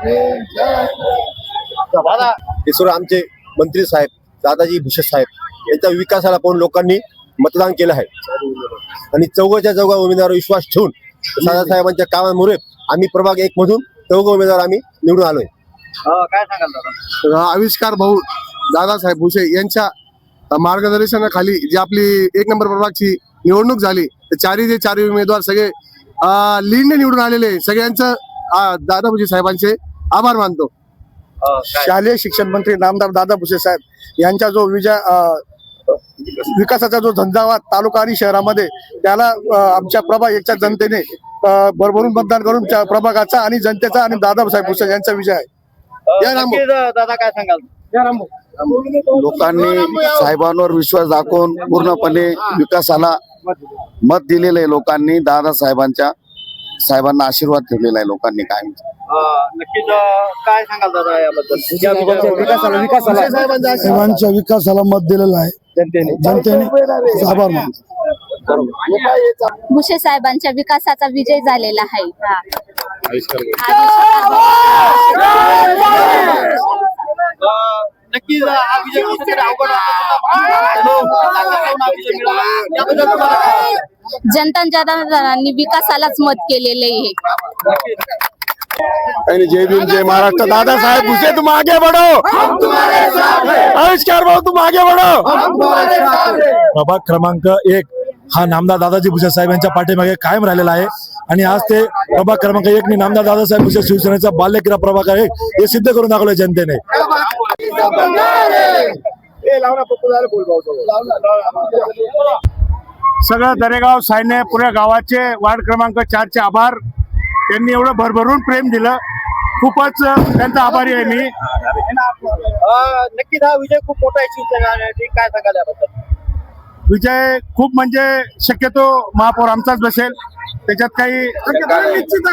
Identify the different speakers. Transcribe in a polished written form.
Speaker 1: हे आमचे मंत्री साहेब दादाजी भुसे साहेब यांच्या विकासाला पाहून लोकांनी मतदान केलं आहे आणि चौघच्या उमेदवार विश्वास ठेवून दादासाहेबांच्या कामामुळे आम्ही प्रभाग 1 मधून चौघ उमेदवार आम्ही निवडून आलोय.
Speaker 2: काय सांगाल दादा?
Speaker 3: आविष्कार भाऊ दादासाहेब भुसे यांच्या मार्गदर्शनाखाली जी आपली 1 नंबर प्रभागची निवडणूक झाली तर चारही उमेदवार सगळे लीडने निवडून आलेले. सगळ्यांचं दादा भुसे साहेबांचे आभार मानतो. शालेय शिक्षण मंत्री नामदार दादा भुसे साहेब यांचा जो विकासाचा जो झंझावात तालुका आणि शहरामध्ये त्याला आमच्या प्रभाग 1च्या जनतेने भरभरून मतदान करून त्या प्रभागाचा आणि जनतेचा आणि दादासाहेब भुसे यांचा विजय आहे.
Speaker 2: दादा काय सांगाल?
Speaker 4: लोकांनी साहेबांवर विश्वास दाखवून पूर्णपणे विकासाला मत दिलेलं आहे. लोकांनी साहेबांना आशीर्वाद ठेवलेला आहे लोकांनी. काय
Speaker 2: नक्कीच काय सांगाल दादा याबद्दल?
Speaker 3: साहेबांच्या विकासाला मत दिलेलं आहे जनतेने आभार मानतो.
Speaker 5: भुसे साहेबांच्या विकासाचा विजय झालेला आहे.
Speaker 2: नक्कीच हा विजय कुठेतरी अवघड
Speaker 5: जनतांनी विकासालाच मत केलेले आहे.
Speaker 3: जय भीम जय महाराष्ट्र. दादासाहेब भुसे तुम आगे बढ़ो, आविष्कार भाऊ तुम आगे बढ़ो.
Speaker 6: प्रभाग क्रमांक 1 हा नामदार दादाजी भुसे साहेब यांच्या पाठीमागे कायम राहिलेला आहे आणि आज ते प्रभाग क्रमांक 1 ने नामदार दादासाहेब भुसे शिवसेनेचा बालेकिल्ला प्रभाग आहे हे सिद्ध करून दाखवलं जनतेने.
Speaker 3: सगळं दरेगाव सायने पुऱ्या गावाचे वार्ड क्रमांक 4 चे आभार. त्यांनी एवढं भरभरून प्रेम दिलं, खूपच त्यांचा आभारी आहे मी.
Speaker 2: नक्कीच हा विजय खूप मोठा आहे शिवसेनेसाठी. काय सांगाल याबद्दल?
Speaker 3: विजय खूप म्हणजे शक्यतो महापौर आमचाच बसेल, त्याच्यात काही निश्चित